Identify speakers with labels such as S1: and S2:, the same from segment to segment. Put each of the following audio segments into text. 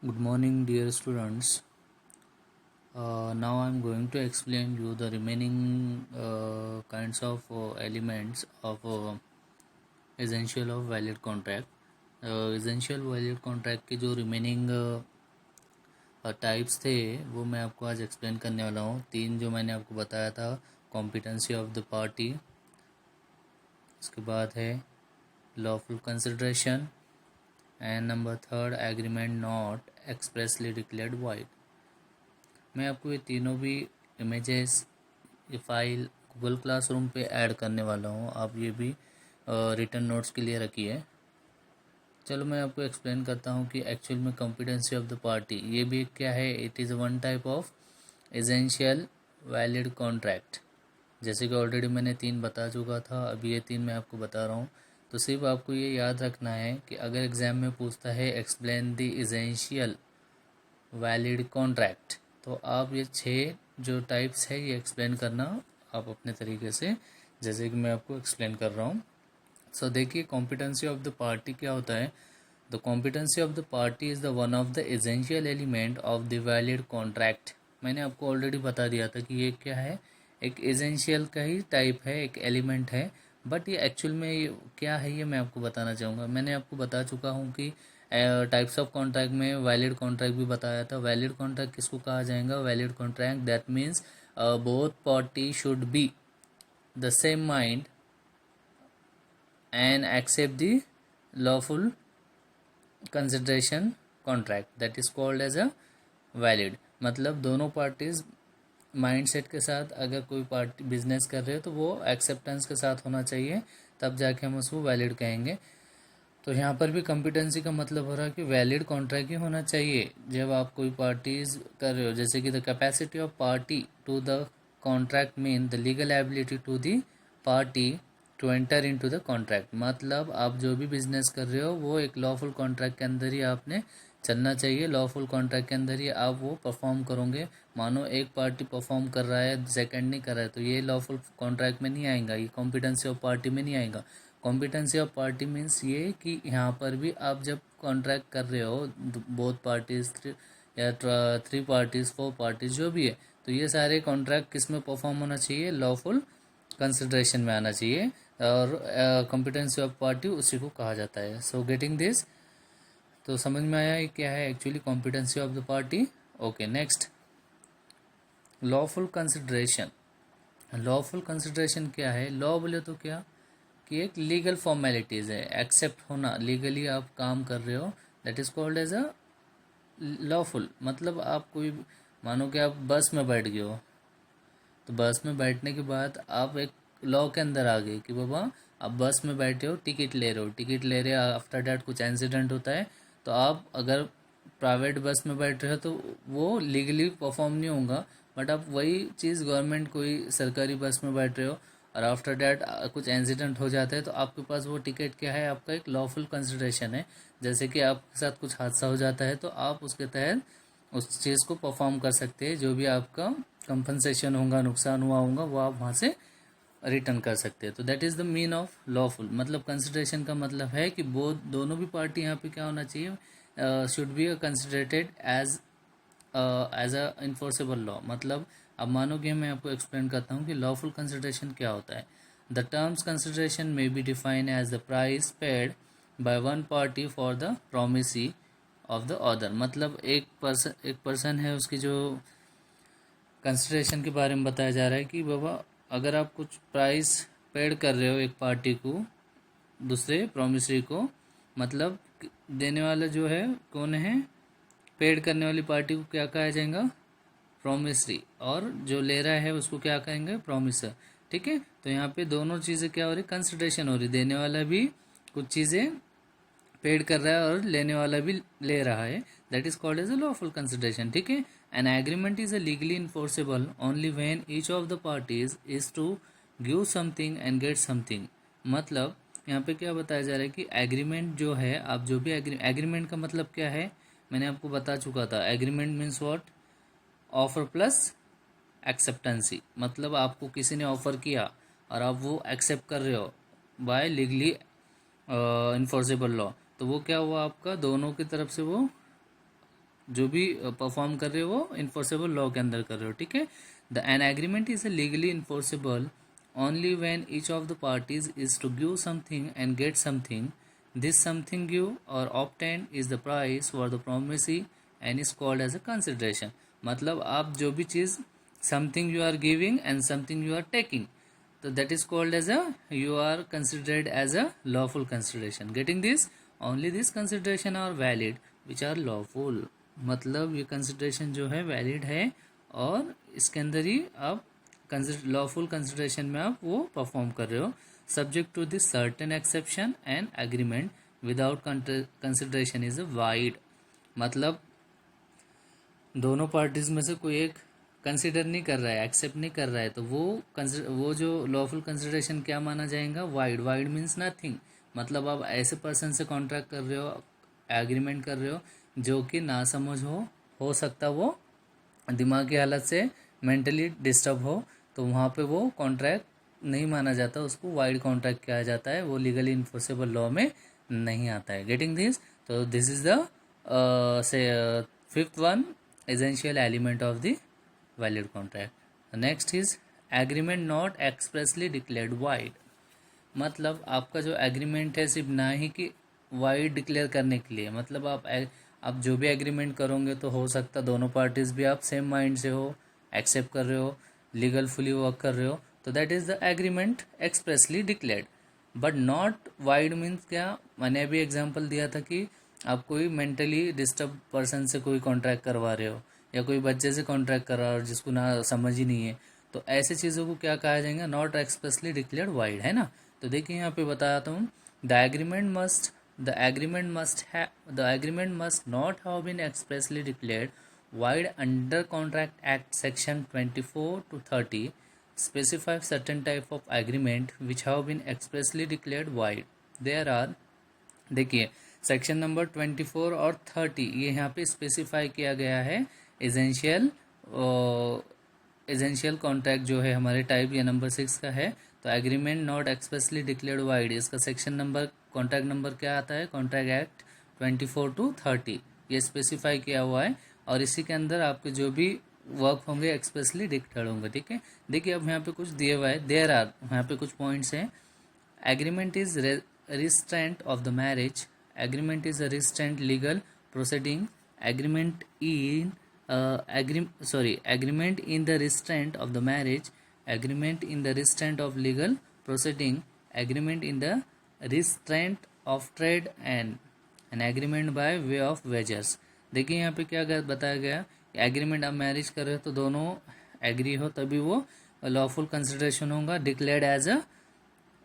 S1: Good morning, dear students. Now I'm going to explain you the remaining kinds of elements of essential of valid contract. Essential valid contract के जो remaining types थे वो मैं आपको आज explain करने वाला हूँ। तीन जो मैंने आपको बताया था, कॉम्पिटेंसी ऑफ द पार्टी, उसके बाद है lawful consideration, and number third agreement not expressly declared wide. मैं आपको ये तीनों भी इमेजेस ये फाइल गूगल क्लासरूम पे ऐड करने वाला हूँ। आप ये भी रिटर्न नोट्स के लिए रखिए। चलो मैं आपको एक्सप्लेन करता हूँ कि एक्चुअल में कॉम्पिटेंसी ऑफ द पार्टी ये भी क्या है। It is one type of essential valid contract. जैसे कि ऑलरेडी मैंने तीन बता चुका था, अभी ये तीन मैं आपको बता रहा हूँ। तो सिर्फ आपको ये याद रखना है कि अगर एग्ज़ाम में पूछता है explain the essential valid contract, तो आप ये छः जो टाइप्स है ये एक्सप्लेन करना आप अपने तरीके से, जैसे कि मैं आपको एक्सप्लेन कर रहा हूँ। सो देखिए, कॉम्पिटेंसी ऑफ द पार्टी क्या होता है। The competency of the party is the one of the essential element of the valid contract. मैंने आपको ऑलरेडी बता दिया था कि ये क्या है, एक एसेंशियल का ही टाइप है, एक एलिमेंट है। बट ये एक्चुअल में ये क्या है ये मैं आपको बताना चाहूँगा। मैंने आपको बता चुका हूँ कि टाइप्स ऑफ कॉन्ट्रैक्ट में वैलिड कॉन्ट्रैक्ट भी बताया था। वैलिड कॉन्ट्रैक्ट किसको कहा जाएगा? Valid contract that means both party should be the same mind and accept the lawful consideration contract, that is called as a valid। मतलब दोनों पार्टीज माइंडसेट के साथ अगर कोई पार्टी बिजनेस कर रहे हो तो वो एक्सेप्टेंस के साथ होना चाहिए, तब जाके हम उसको वैलिड कहेंगे। तो यहाँ पर भी कॉम्पिटेंसी का मतलब हो रहा है कि वैलिड कॉन्ट्रैक्ट ही होना चाहिए जब आप कोई पार्टीज कर रहे हो। जैसे कि the capacity of party to the contract mean the legal ability to the party to enter into the contract. मतलब आप जो भी बिजनेस कर रहे हो वो एक लॉफुल कॉन्ट्रैक्ट के अंदर ही आपने चलना चाहिए। लॉफुल कॉन्ट्रैक्ट के अंदर ही आप वो परफॉर्म करोगे। मानो एक पार्टी परफॉर्म कर रहा है, सेकंड नहीं कर रहा है, तो ये लॉफुल कॉन्ट्रैक्ट में नहीं आएगा, ये कॉम्पिटेंसी ऑफ पार्टी में नहीं आएगा। कॉम्पिटेंसी ऑफ पार्टी मीन्स ये कि यहाँ पर भी आप जब कॉन्ट्रैक्ट कर रहे हो, बोथ पार्टीज या थ्री पार्टीज, फोर पार्टीज, जो भी है, तो ये सारे कॉन्ट्रैक्ट किस में परफॉर्म होना चाहिए? लॉफुल कंसिडरेशन में आना चाहिए। और कॉम्पिटेंसी ऑफ पार्टी उसी को कहा जाता है। सो गेटिंग दिस, तो समझ में आया ये क्या है actually competency of the party. Okay, next lawful consideration. Lawful consideration क्या है? लॉ बोले तो क्या कि एक लीगल फॉर्मेलिटीज़ है, एक्सेप्ट होना, लीगली आप काम कर रहे हो, that is called as a lawful. मतलब आप कोई, मानो कि आप बस में बैठ गए हो, तो बस में बैठने के बाद आप एक लॉ के अंदर आ गए कि बाबा आप बस में बैठे हो, टिकट ले रहे हो, टिकट ले रहे हो, आफ्टर डैट कुछ इंसिडेंट होता है, तो आप अगर प्राइवेट बस में बैठ रहे हो तो वो लीगली परफॉर्म नहीं होगा। बट आप वही चीज़ गवर्नमेंट कोई सरकारी बस में बैठ रहे हो और आफ्टर डैट कुछ इंसिडेंट हो जाता है, तो आपके पास वो टिकट क्या है? आपका एक लॉफुल कंसिडरेशन है। जैसे कि आपके साथ कुछ हादसा हो जाता है तो आप उसके तहत उस चीज़ को परफॉर्म कर सकते हैं। जो भी आपका कंपनसेशन होगा, नुकसान हुआ होगा, वो आप वहाँ से रिटर्न कर सकते हैं। तो that is the mean of lawful. मतलब कंसिडरेशन का मतलब है कि दोनों भी पार्टी यहाँ पे क्या होना चाहिए? Should be considerated as as a enforceable law. मतलब अब मानो कि मैं आपको एक्सप्लेन करता हूँ कि लॉफुल कंसिडरेशन क्या होता है। द टर्म्स कंसिडरेशन में be define as the price paid by one party for the promisee of the other. मतलब एक पर्सन है, उसकी जो कंसिडरेशन के बारे में बताया जा रहा है कि बाबा अगर आप कुछ प्राइस पेड कर रहे हो एक पार्टी को, दूसरे प्रोमिसरी को, मतलब देने वाला जो है कौन है? पेड करने वाली पार्टी को क्या कहा जाएगा? प्रोमिसरी। और जो ले रहा है उसको क्या कहेंगे? प्रोमिसर। ठीक है, तो यहाँ पे दोनों चीज़ें क्या हो रही? कंसिडरेशन हो रही। देने वाला भी कुछ चीज़ें पेड कर रहा है और लेने वाला भी ले रहा है, that is called as a lawful consideration. ठीक है, an agreement is a legally enforceable only when each of the parties is to give something and get something. मतलब यहाँ पे क्या बताया जा रहा है कि एग्रीमेंट जो है, आप जो भी एग्रीमेंट का मतलब क्या है मैंने आपको बता चुका था। Agreement means what? Offer plus acceptancy. मतलब आपको किसी ने ऑफर किया और आप वो एक्सेप्ट कर रहे हो बाय लीगली इन्फोर्सेबल लॉ, तो वो क्या हुआ? आपका दोनों की तरफ से वो जो भी परफॉर्म कर रहे हो वो इन्फोर्सेबल लॉ के अंदर कर रहे हो, ठीक है। The N agreement is legally enforceable only when each of the parties is to give something and get something. This something give or obtained is the price for the promisee and is called as a consideration. मतलब आप जो भी चीज़ something you are giving and something you are taking, so that is called as a, you are considered as a lawful consideration. Getting this? Only this consideration are valid which are lawful. मतलब ये consideration जो है valid है और इसके अंदर ही आप lawful consideration में आप वो परफॉर्म कर रहे हो, subject to this certain exception and agreement without consideration is void. मतलब दोनों पार्टीज में से कोई एक कंसिडर नहीं कर रहा है, एक्सेप्ट नहीं कर रहा है, तो वो जो लॉफुल कंसिडरेशन क्या माना जाएगा? वाइड। Wide means nothing. मतलब आप ऐसे पर्सन से कॉन्ट्रैक्ट कर रहे हो, एग्रीमेंट कर रहे हो जो कि ना समझ हो सकता वो दिमागी हालत से मेंटली डिस्टर्ब हो, तो वहाँ पे वो कॉन्ट्रैक्ट नहीं माना जाता, उसको वाइड कॉन्ट्रैक्ट किया जाता है, वो लीगली इन्फोर्सेबल लॉ में नहीं आता है। Getting this? तो दिस इज द से fifth one essential element of the valid contract. Next is agreement not expressly declared wide. मतलब आपका जो एग्रीमेंट है सिर्फ ना ही कि वाइड डिक्लेयर करने के लिए, मतलब आप जो भी एग्रीमेंट करोगे तो हो सकता दोनों पार्टीज भी आप सेम माइंड से हो, एक्सेप्ट कर रहे हो, लीगल फुली वर्क कर रहे हो, तो that is the agreement expressly declared. But not wide means क्या? मैंने अभी एग्जांपल दिया था कि आप कोई मेंटली डिस्टर्ब पर्सन से कोई कॉन्ट्रैक्ट करवा रहे हो या कोई बच्चे से कॉन्ट्रैक्ट करवा रहे हो जिसको ना समझ ही नहीं है, तो ऐसे चीज़ों को क्या कहा जाएगा? नॉट एक्सप्रेसली डिक्लेयर्ड वाइड, है ना। तो देखिए यहाँ पे बताता हूँ, the agreement must not have been expressly declared void under Contract Act section 24 to 30 specify certain type of agreement which have been expressly declared void. There are, देखिए section number 24 और 30 ये यहाँ पे स्पेसिफाई किया गया है एसेंशियल कॉन्ट्रैक्ट जो है हमारे टाइप या नंबर 6 का है। तो agreement not expressly declared wide, इसका सेक्शन नंबर कॉन्ट्रैक्ट नंबर क्या आता है? कॉन्ट्रैक्ट एक्ट 24 to 30 ये स्पेसिफाई किया हुआ है और इसी के अंदर आपके जो भी वर्क होंगे एक्सप्रेसली डिक्लेयर्ड होंगे, ठीक है। देखिए अब यहाँ पे कुछ दिए हुआ है, देयर आर, यहाँ पे कुछ पॉइंट्स हैं। Agreement is restraint of the marriage, agreement is a restraint legal proceeding, agreement in agreement in the restraint of the marriage, agreement in the restraint of legal proceeding, agreement in the restraint of trade and an agreement by way of wages। देखिए यहाँ पे क्या बताया गया, agreement आप marriage कर रहे हो तो दोनों एग्री हो तभी वो लॉफुल कंसिडरेशन होगा, declared as a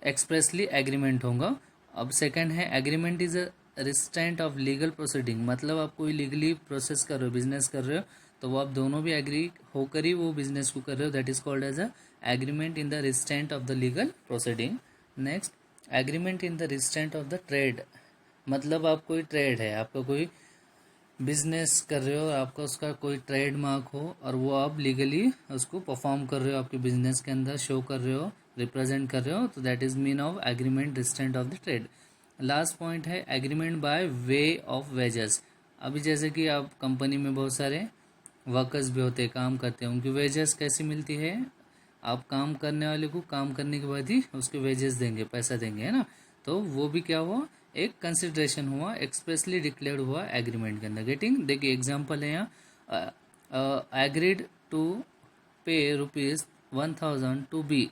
S1: expressly agreement होगा। अब सेकंड है agreement is a restraint of legal proceeding, मतलब आप कोई लीगली प्रोसेस कर रहे हो, बिजनेस कर रहे हो, तो वो आप दोनों भी एग्री होकर ही वो बिजनेस को कर रहे हो, that is called as a agreement in the restraint of the legal proceeding. Next agreement in the restraint of the trade, मतलब आप कोई ट्रेड है, आपका कोई बिजनेस कर रहे हो, आपका उसका कोई ट्रेड मार्क हो और वो आप लीगली उसको परफॉर्म कर रहे हो, आपके बिजनेस के अंदर शो कर रहे हो, रिप्रेजेंट कर रहे हो, तो that is mean of agreement restraint of the trade. Last point है agreement by way of wages. अभी जैसे कि आप कंपनी में बहुत सारे वर्कर्स भी होते हैं, काम करते हैं, उनकी वेजेस कैसी मिलती है? आप काम करने वाले को काम करने के बाद ही उसके वेजेस देंगे, पैसा देंगे, है ना। तो वो भी क्या हुआ? एक कंसिडरेशन हुआ, एक्सप्रेसली डिक्लेयर्ड हुआ एग्रीमेंट के अंदर। गेटिंग? देखिए एग्जांपल है यहाँ, एग्रीड टू पे ₹1000 टू बी।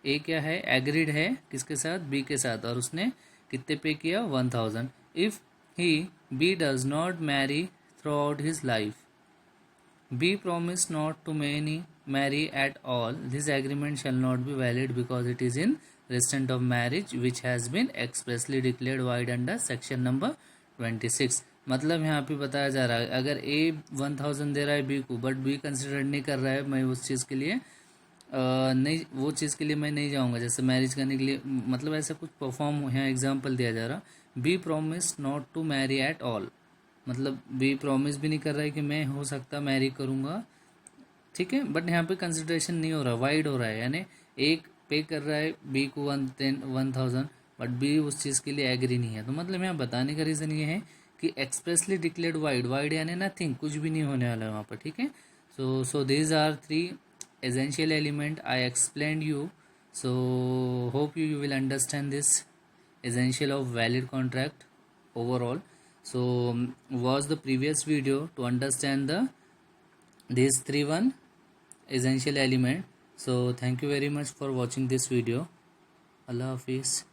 S1: ए क्या है? एग्रीड है किसके साथ? बी के साथ, और उसने कितने पे किया? 1000। If he B does not marry throughout his life, B promised not to marry at all, this agreement shall not be valid because it is in restraint of marriage which has been expressly declared void under section number 26। मतलब यहाँ पे बताया जा रहा है अगर ए 1000 दे रहा है बी को, बट बी कंसिडर नहीं कर रहा है, मैं उस चीज़ के लिए नहीं, वो चीज़ के लिए मैं नहीं जाऊँगा, जैसे मैरिज करने के लिए, मतलब ऐसा कुछ परफॉर्म यहाँ एग्जाम्पल दिया जा रहा। B promised not to marry at all, मतलब बी प्रॉमिस भी नहीं कर रहा है कि मैं हो सकता मैरी करूँगा, ठीक है, बट यहाँ पे कंसिडरेशन नहीं हो रहा, वाइड हो रहा है, यानी एक पे कर रहा है बी को 1000, बट बी उस चीज़ के लिए एग्री नहीं है। तो मतलब यहाँ बताने का रीज़न ये है कि एक्सप्रेसली डिक्लेयर्ड वाइड, वाइड यानी नथिंग, कुछ भी नहीं होने वाला है वहाँ पर, ठीक है. So these are 3 essential element I explained you. So hope you will understand this essential of valid contract overall. So watch the previous video to understand these 3 essential element. So thank you very much for watching this video. Allah Hafiz.